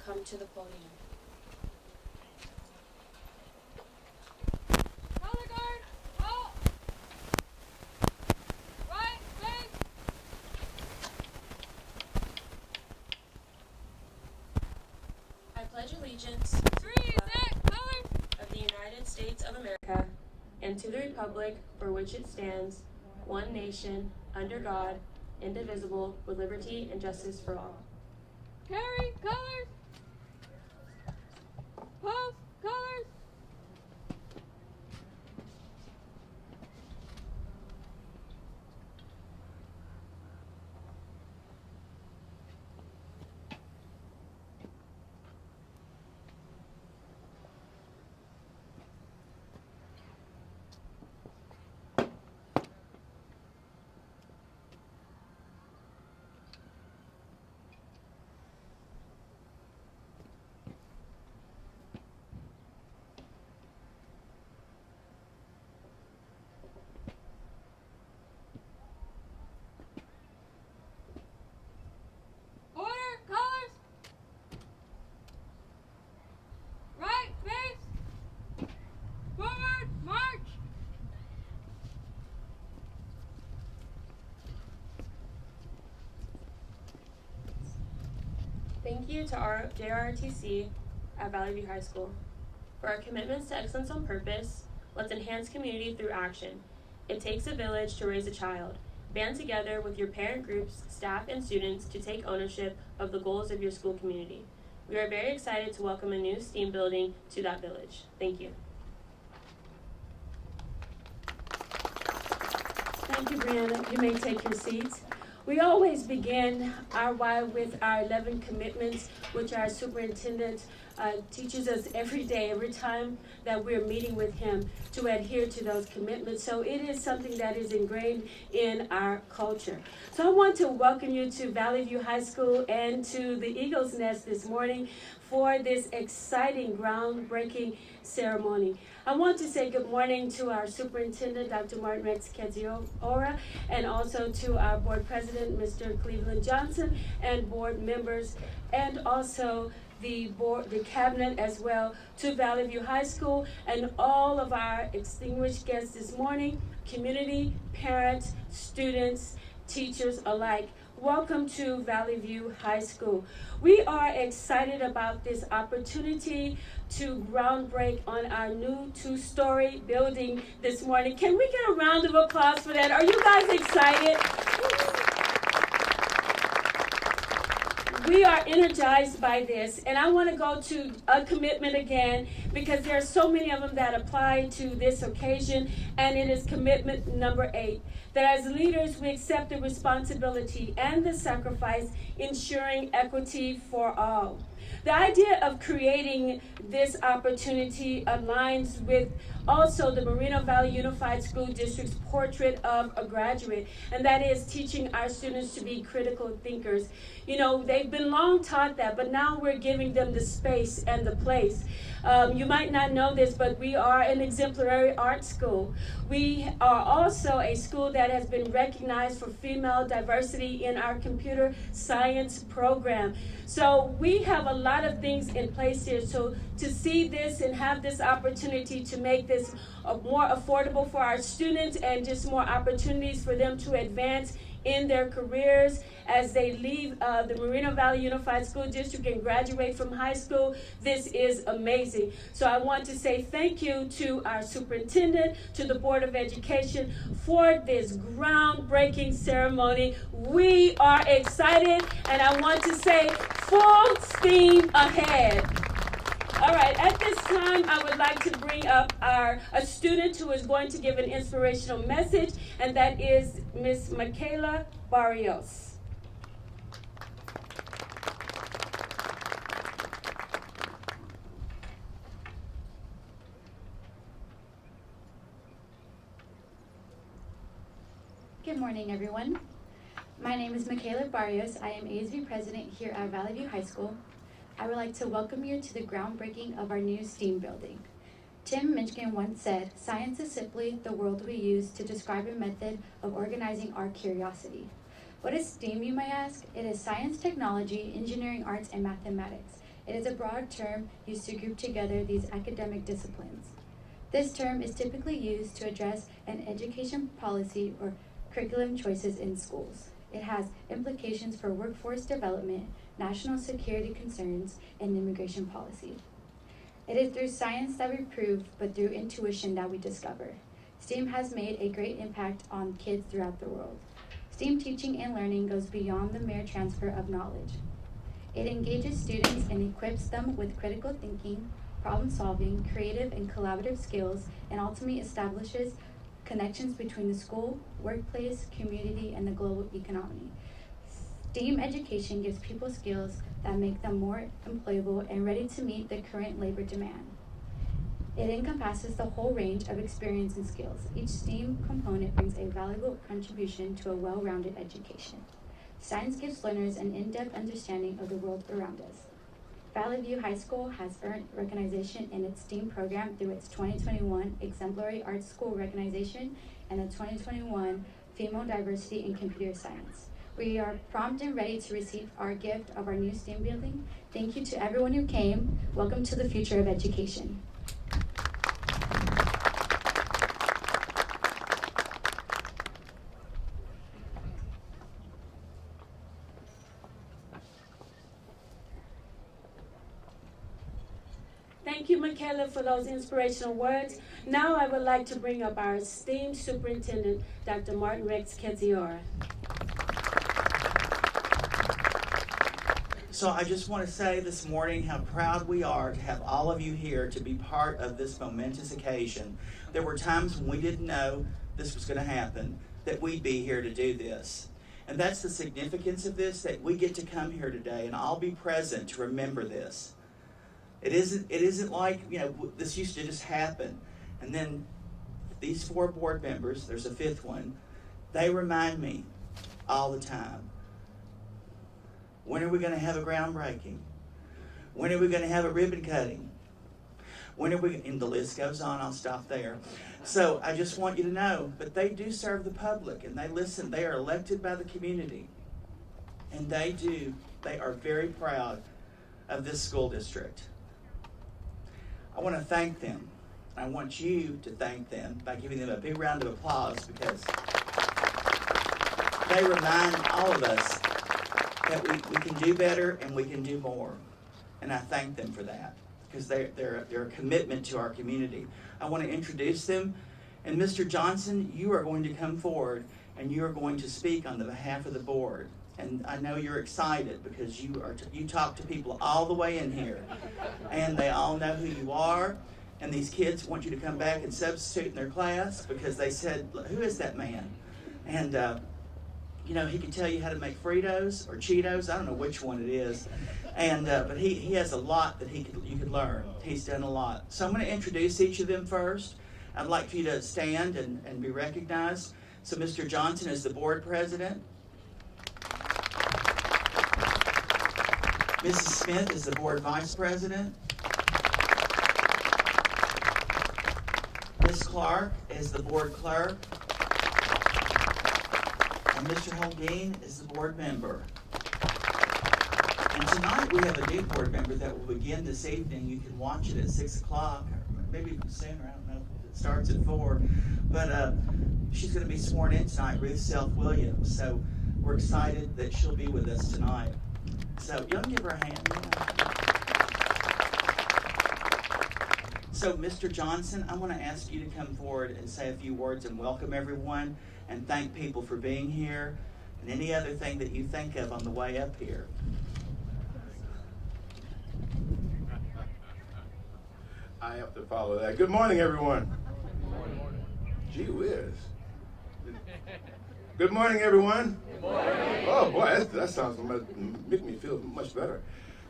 come to the podium. Color guard, halt! Right, face! I pledge allegiance to Three, the flag set, color! of the United States of America and to the republic for which it stands, one nation, under God, indivisible, with liberty and justice for all. Carry, colors! Pulse, colors! Order, colors! Right, face! Forward, march! Thank you to our JRRTC at Valley View High School. For our commitments to excellence on purpose, let's enhance community through action. It takes a village to raise a child. Band together with your parent groups, staff, and students to take ownership of the goals of your school community. We are very excited to welcome a new STEAM building to that village. Thank you. Thank you, Brianna. You may take your seats. We always begin our why with our 11 commitments, which our superintendent teaches us every day, every time that we're meeting with him, to adhere to those commitments. So it is something that is ingrained in our culture. So I want to welcome you to Valley View High School and to the Eagle's Nest this morning for this exciting groundbreaking ceremony. I want to say good morning to our superintendent, Dr. Martin Rex Keziora, and also to our board president, Mr. Cleveland Johnson, and board members, and also the board, the cabinet as well, to Valley View High School, and all of our distinguished guests this morning, community, parents, students, teachers alike. Welcome to Valley View High School. We are excited about this opportunity to groundbreak on our new 2-story building this morning. Can we get a round of applause for that? Are you guys excited? We are energized by this, and I want to go to a commitment again because there are so many of them that apply to this occasion, and it is commitment number 8. That as leaders, we accept the responsibility and the sacrifice, ensuring equity for all. The idea of creating this opportunity aligns with also the Moreno Valley Unified School District's portrait of a graduate, and that is teaching our students to be critical thinkers. You know, they've been long taught that, but now we're giving them the space and the place. You might not know this, but we are an exemplary art school. We are also a school that has been recognized for female diversity in our computer science program. So we have a lot of things in place here. So to see this and have this opportunity to make this more affordable for our students and just more opportunities for them to advance in their careers as they leave the Moreno Valley Unified School District and graduate from high school, this is amazing. So I want to say thank you to our superintendent, to the Board of Education for this groundbreaking ceremony. We are excited, and I want to say full steam ahead. All right, at this time, I would like to bring up a student who is going to give an inspirational message, and that is Miss Michaela Barrios. Good morning, everyone. My name is Michaela Barrios. I am ASB president here at Valley View High School. I would like to welcome you to the groundbreaking of our new STEAM building. Tim Minchin once said, "Science is simply the word we use to describe a method of organizing our curiosity." What is STEAM, you might ask? It is science, technology, engineering, arts, and mathematics. It is a broad term used to group together these academic disciplines. This term is typically used to address an education policy or curriculum choices in schools. It has implications for workforce development, national security concerns, and immigration policy. It is through science that we prove, but through intuition that we discover. STEAM has made a great impact on kids throughout the world. STEAM teaching and learning goes beyond the mere transfer of knowledge. It engages students and equips them with critical thinking, problem solving, creative and collaborative skills, and ultimately establishes connections between the school, workplace, community, and the global economy. STEAM education gives people skills that make them more employable and ready to meet the current labor demand. It encompasses the whole range of experience and skills. Each STEAM component brings a valuable contribution to a well-rounded education. Science gives learners an in-depth understanding of the world around us. Valley View High School has earned recognition in its STEAM program through its 2021 Exemplary Arts School recognition and the 2021 Female Diversity in Computer Science. We are prompt and ready to receive our gift of our new STEAM building. Thank you to everyone who came. Welcome to the future of education. Thank you, Michaela, for those inspirational words. Now I would like to bring up our esteemed superintendent, Dr. Martin Rex Keziora. So I just want to say this morning how proud we are to have all of you here to be part of this momentous occasion. There were times when we didn't know this was going to happen, that we'd be here to do this. And that's the significance of this, that we get to come here today and all be present to remember this. It isn't like, this used to just happen. And then these 4 board members, there's a 5th one, they remind me all the time. When are we going to have a groundbreaking? When are we going to have a ribbon cutting? When are we, and the list goes on, I'll stop there. So I just want you to know, but they do serve the public and they listen. They are elected by the community. And they are very proud of this school district. I want to thank them. I want you to thank them by giving them a big round of applause because they remind all of us that we can do better and we can do more. And I thank them for that because they're a commitment to our community. I want to introduce them. And Mr. Johnson, you are going to come forward and you are going to speak on the behalf of the board. And I know you're excited because you talk to people all the way in here. And they all know who you are. And these kids want you to come back and substitute in their class because they said, who is that man? And, he can tell you how to make Fritos or Cheetos. I don't know which one it is. And but he has a lot that you could learn. He's done a lot. So I'm going to introduce each of them first. I'd like for you to stand and be recognized. So Mr. Johnson is the board president. Mrs. Smith is the board vice president. Ms. Clark is the board clerk. And Mr. Holguin is the board member. And tonight we have a new board member that will begin this evening. You can watch it at 6 o'clock, or maybe sooner, I don't know if it starts at 4. But she's going to be sworn in tonight, Ruth Self-Williams. So we're excited that she'll be with us tonight. So y'all give her a hand. So Mr. Johnson, I want to ask you to come forward and say a few words and welcome everyone and thank people for being here and any other thing that you think of on the way up here. I have to follow that. Good morning, everyone. Gee whiz. Good morning, everyone. Good morning. Oh, boy, that sounds make me feel much better.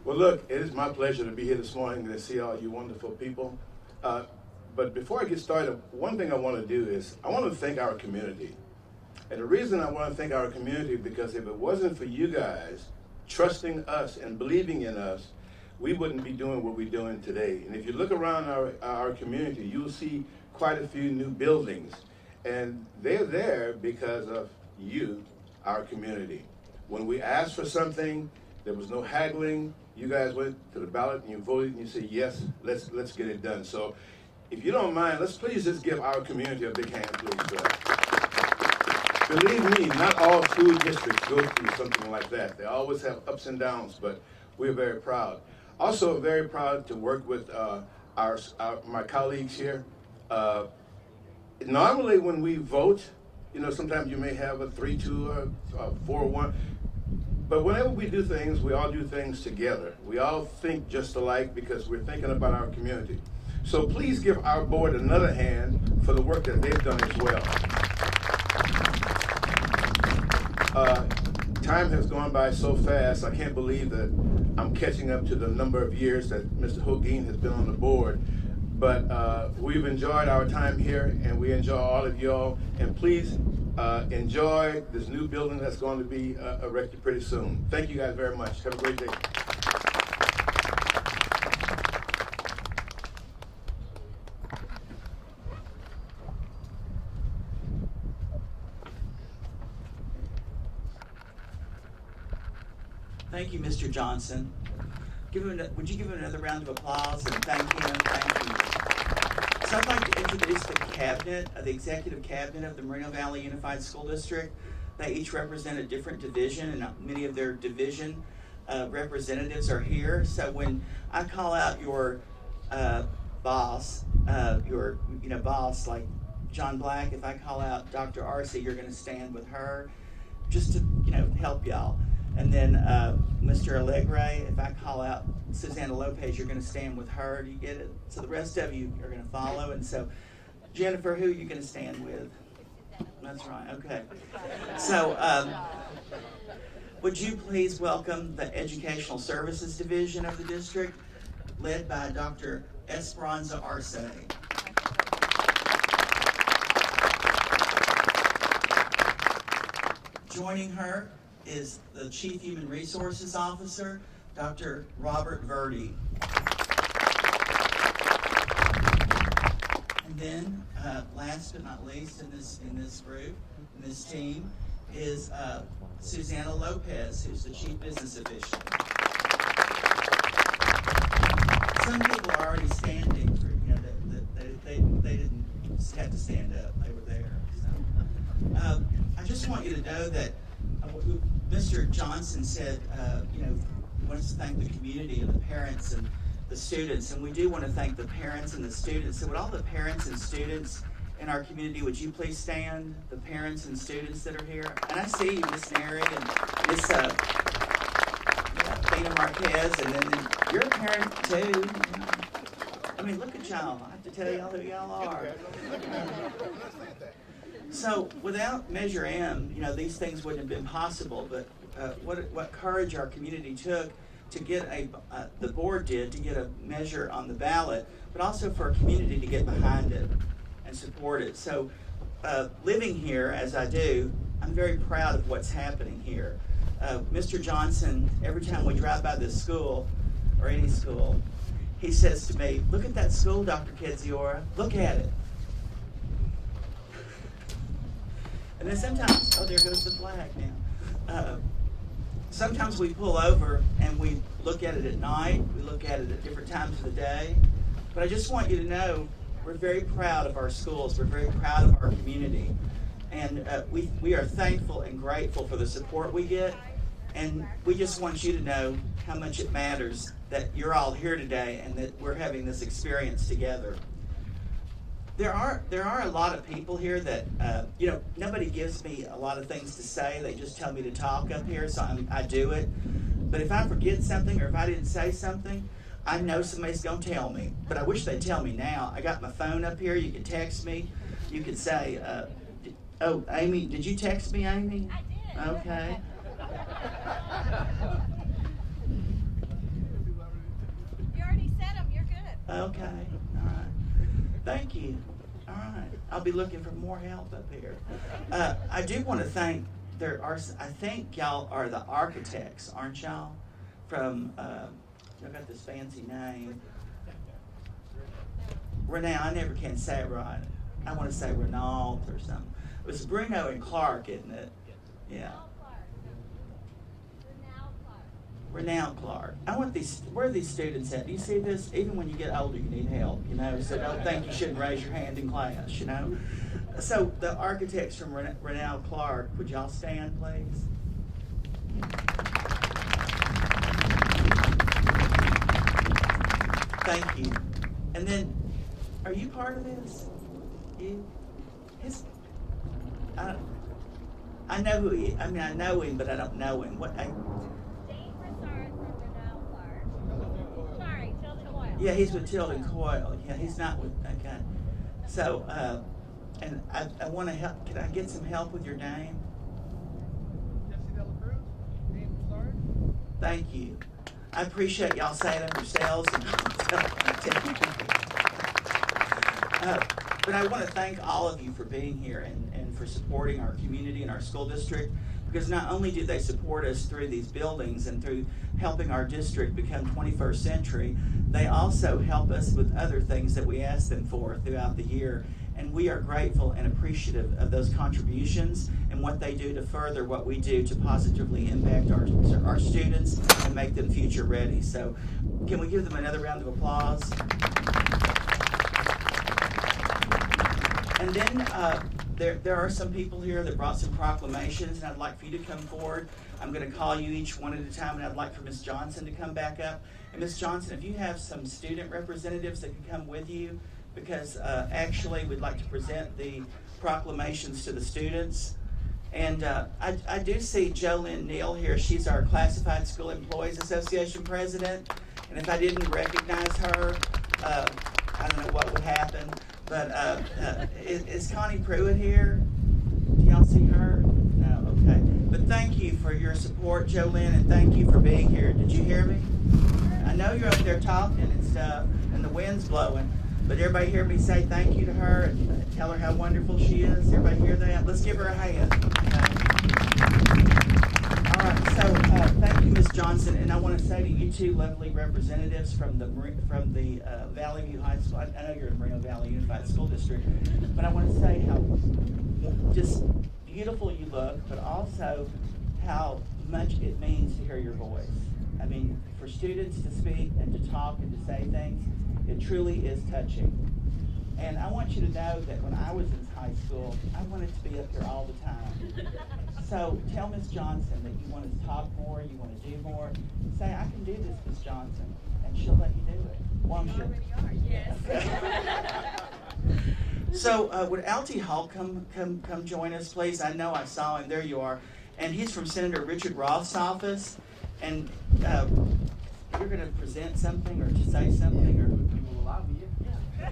Well, look, it is my pleasure to be here this morning to see all you wonderful people. But before I get started, one thing I want to do is I want to thank our community. And the reason I want to thank our community is because if it wasn't for you guys trusting us and believing in us, we wouldn't be doing what we're doing today. And if you look around our community, you'll see quite a few new buildings. And they're there because of you, our community. When we asked for something, there was no haggling. You guys went to the ballot and you voted and you said, yes, let's get it done. So if you don't mind, let's please just give our community a big hand, please. Believe me, not all school districts go through something like that. They always have ups and downs, but we're very proud. Also very proud to work with my colleagues here. Normally when we vote, sometimes you may have a 3-2 or 4-1. But whenever we do things, we all do things together. We all think just alike because we're thinking about our community. So please give our board another hand for the work that they've done as well. Time has gone by so fast, I can't believe that I'm catching up to the number of years that Mr. Hoageen has been on the board. But we've enjoyed our time here, and we enjoy all of y'all. And please enjoy this new building that's going to be erected pretty soon. Thank you guys very much. Have a great day. Thank you, Mr. Johnson. Would you give him another round of applause and thank him? Thank you. So I'd like to introduce the cabinet, the executive cabinet of the Moreno Valley Unified School District. They each represent a different division, and many of their division representatives are here. So when I call out your boss, boss like John Black, if I call out Dr. Arce, you're going to stand with her, just to help y'all. And then Mr. Alegre, if I call out Susanna Lopez, you're going to stand with her. Do you get it? So the rest of you are going to follow. And so, Jennifer, who are you going to stand with? That's right. Okay. So, would you please welcome the Educational Services Division of the district, led by Dr. Esperanza Arce. Joining her is the Chief Human Resources Officer, Dr. Robert Verdi. And then, last but not least in this group, in this team, is Susanna Lopez, who's the Chief Business Official. Some people are already standing for, they didn't have to stand up, they were there. So, I just want you to know that Mr. Johnson said, he wants to thank the community and the parents and the students, and we do want to thank the parents and the students. So would all the parents and students in our community, would you please stand, the parents and students that are here? And I see you, Miss Neri and Miss Dana Marquez, and then you're a parent too. I mean, look at y'all. I have to tell y'all who y'all are. So without Measure M, these things wouldn't have been possible. But what courage our community took to get the board did to get a measure on the ballot, but also for our community to get behind it and support it. So living here as I do, I'm very proud of what's happening here. Mr. Johnson, every time we drive by this school or any school, he says to me, "Look at that school, Dr. Kedziora. Look at it." And then sometimes, there goes the flag now. Sometimes we pull over and we look at it at night. We look at it at different times of the day. But I just want you to know we're very proud of our schools. We're very proud of our community. And we are thankful and grateful for the support we get. And we just want you to know how much it matters that you're all here today and that we're having this experience together. There are a lot of people here that, nobody gives me a lot of things to say. They just tell me to talk up here, so I do it. But if I forget something or if I didn't say something, I know somebody's going to tell me. But I wish they'd tell me now. I got my phone up here. You can text me. You can say, Amy, did you text me, Amy? I did. Okay. You already said them. You're good. Okay. All right. Thank you. All right. I'll be looking for more help up here. I do want to thank, I think y'all are the architects, aren't y'all? From, y'all got this fancy name. Renee, I never can say it right. I want to say Renault or something. It was Bruno and Clark, isn't it? Yeah. Renown Clark. Where are these students at? Do you see this? Even when you get older, you need help, so don't think you shouldn't raise your hand in class, So the architects from Renown Clark, would y'all stand, please? Thank you. And then, are you part of this? You? I know who he is. I mean, I know him, but I don't know him. Sorry, Tilden Coyle. Yeah, he's with Tilden Coyle. Yeah, he's not with, okay. So, and I want to help. Can I get some help with your name? Thank you. I appreciate y'all saying it yourselves. But I want to thank all of you for being here and for supporting our community and our school district, because not only do they support us through these buildings and through helping our district become 21st century, they also help us with other things that we ask them for throughout the year. And we are grateful and appreciative of those contributions and what they do to further what we do to positively impact our students and make them future ready. So can we give them another round of applause? And then there are some people here that brought some proclamations, and I'd like for you to come forward. I'm going to call you each one at a time, and I'd like for Ms. Johnson to come back up. And Ms. Johnson, if you have some student representatives that can come with you, because actually we'd like to present the proclamations to the students. And I do see JoLynn Neal here. She's our Classified School Employees Association president. And if I didn't recognize her, I don't know what would happen. But is Connie Pruitt here? Do y'all see her? No, okay. But thank you for your support, JoLynn, and thank you for being here. Did you hear me? I know you're up there talking and stuff, and the wind's blowing. But everybody hear me say thank you to her and tell her how wonderful she is? Everybody hear that? Let's give her a hand. Okay. All right, so thank you, Ms. Johnson. And I want to say to you two lovely representatives from the Valley View High School. I know you're in Moreno Valley Unified School District, but I want to say how just beautiful you look, but also how much it means to hear your voice. I mean, for students to speak and to talk and to say things, it truly is touching. And I want you to know that when I was in high school, I wanted to be up here all the time. So tell Ms. Johnson that you want to talk more, you want to do more. Say, I can do this, Ms. Johnson, and she'll let you do it. Won't you? Already are, yes. So would Altie Hall come join us, please? I know I saw him. There you are. And he's from Senator Richard Roth's office. And you're going to present something or to say something? Or you will allow me? Yeah.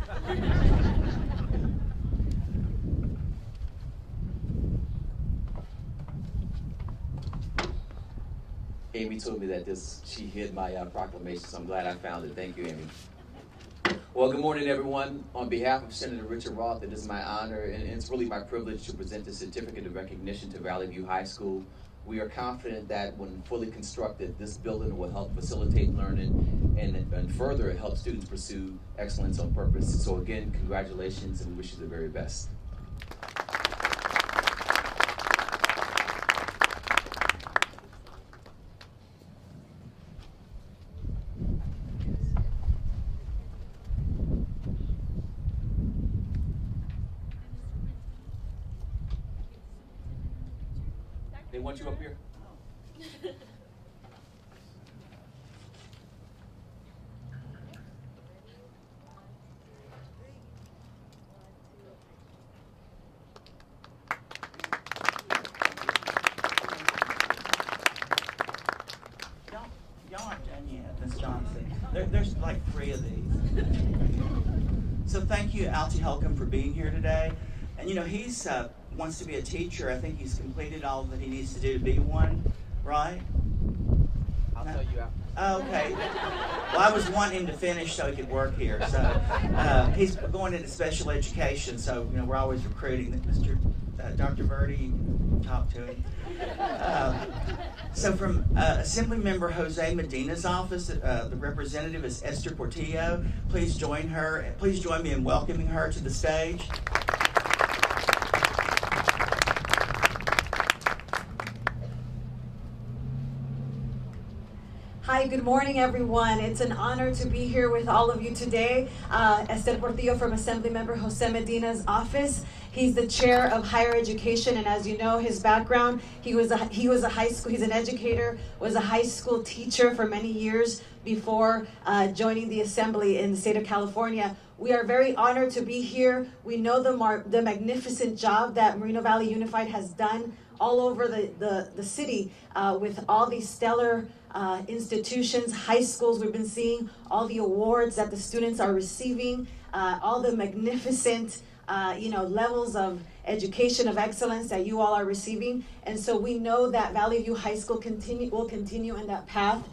Amy told me that she hid my proclamation, so I'm glad I found it. Thank you, Amy. Well, good morning, everyone. On behalf of Senator Richard Roth, it is my honor and it's really my privilege to present the certificate of recognition to Valley View High School. We are confident that when fully constructed, this building will help facilitate learning and further help students pursue excellence on purpose. So again, congratulations and wish you the very best. They want you up here? Y'all aren't done yet, Ms. Johnson. There's like 3 of these. So thank you, Altie Holcomb, for being here today. And he's wants to be a teacher. I think he's completed all that he needs to do to be one, right? I'll tell you after. Oh, okay. Well, I was wanting him to finish so he could work here. So he's going into special education. So we're always recruiting. Dr. Verdi, you can talk to him. So from Assembly Member Jose Medina's office, the representative is Esther Portillo. Please join her. Please join me in welcoming her to the stage. Hi, good morning, everyone. It's an honor to be here with all of you today. Esther Portillo from Assemblymember Jose Medina's office. He's the chair of higher education, and as you know, his background, he was a high school, he's an educator, was a high school teacher for many years before joining the assembly in the state of California. We are very honored to be here. We know the magnificent job that Moreno Valley Unified has done all over the city with all these stellar institutions, high schools. We've been seeing all the awards that the students are receiving, all the magnificent levels of education of excellence that you all are receiving. And so we know that Valley View High School will continue in that path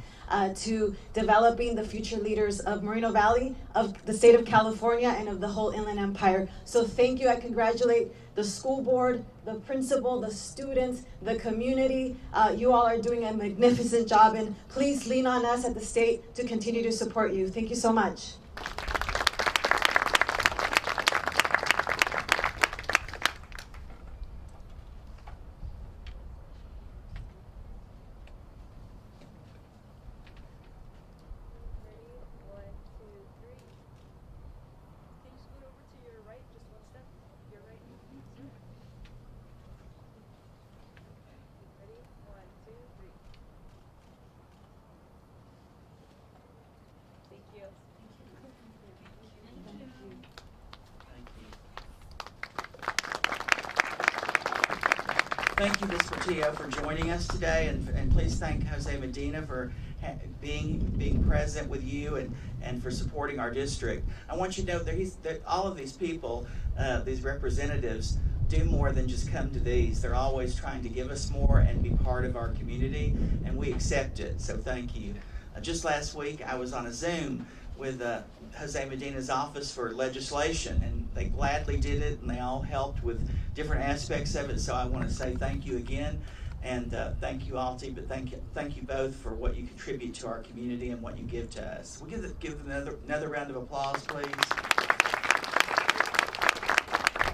to developing the future leaders of Moreno Valley, of the state of California, and of the whole Inland Empire. So thank you. I congratulate the school board, the principal, the students, the community. You all are doing a magnificent job, and please lean on us at the state to continue to support you. Thank you so much. Thank you, Ms. Portillo, for joining us today, and please thank Jose Medina for being present with you and for supporting our district. I want you to know that all of these people, these representatives, do more than just come to these. They're always trying to give us more and be part of our community, and we accept it, so thank you. Just last week, I was on a Zoom with Jose Medina's office for legislation, and they gladly did it, and they all helped with different aspects of it. So I want to say thank you again, and thank you, Alti, but thank you both for what you contribute to our community and what you give to us. We'll give them another round of applause, please.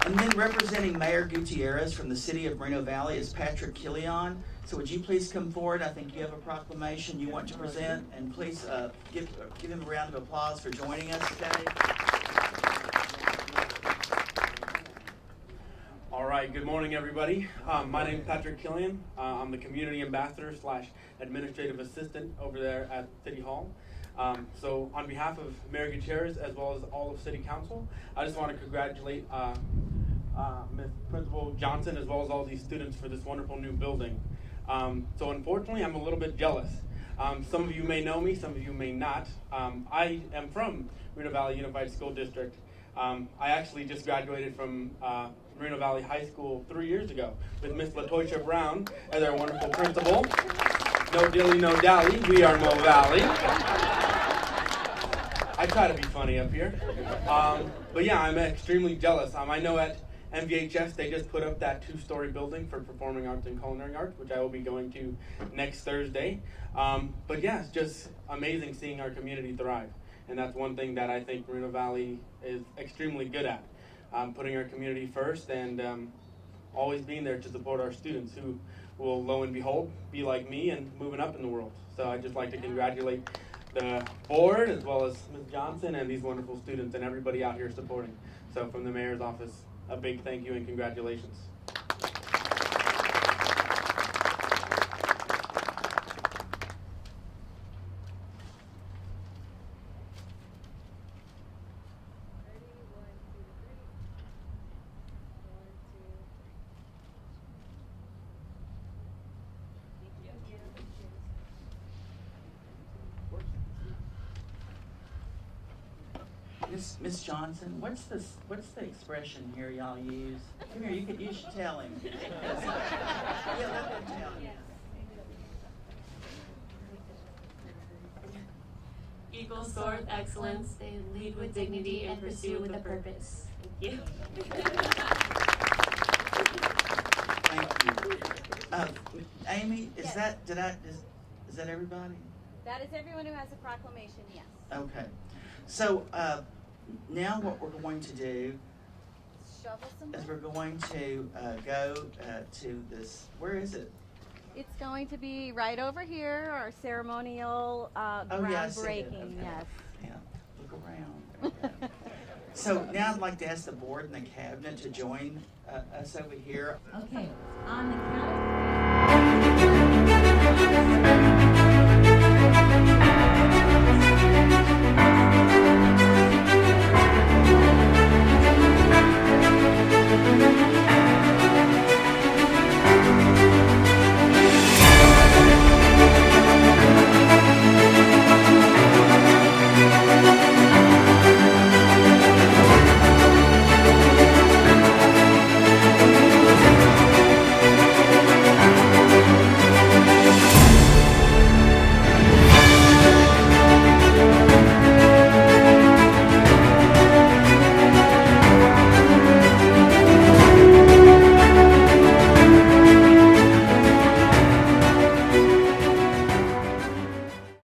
And then representing Mayor Gutierrez from the city of Moreno Valley is Patrick Killian. So would you please come forward? I think you have a proclamation you want to present, and please give him a round of applause for joining us today. All right, good morning, everybody. My name is Patrick Killian. I'm the community ambassador / administrative assistant over there at City Hall. So on behalf of Mayor Gutierrez as well as all of City Council, I just want to congratulate Ms. Principal Johnson as well as all these students for this wonderful new building. So unfortunately, I'm a little bit jealous. Some of you may know me, some of you may not. I am from Moreno Valley Unified School District. I actually just graduated from Moreno Valley High School 3 years ago with Miss LaToysha Brown as our wonderful principal. No dilly, no dally, we are Mo Valley. I try to be funny up here. But yeah, I'm extremely jealous. I know at MVHS they just put up that 2-story building for performing arts and culinary arts, which I will be going to next Thursday. But yeah, it's just amazing seeing our community thrive. And that's one thing that I think Moreno Valley is extremely good at. Putting our community first and always being there to support our students who will, lo and behold, be like me and moving up in the world. So I'd just like to congratulate the board as well as Ms. Johnson and these wonderful students and everybody out here supporting. So from the mayor's office, a big thank you and congratulations. Miss Johnson, what's the expression here y'all use? Come here, you should tell him. Yeah, let him tell him. Eagles soar with excellence, they lead with dignity and pursue with a purpose. Thank you. Thank you. Amy, is that everybody? That is everyone who has a proclamation, yes. Okay. So now what we're going to do Shovel some is we're going to go to this, where is it? It's going to be right over here, our ceremonial Oh, yeah, I see it. groundbreaking. Okay. Yes. Yeah, look around. Okay. So now I'd like to ask the board and the cabinet to join us over here. Okay, on the count of three.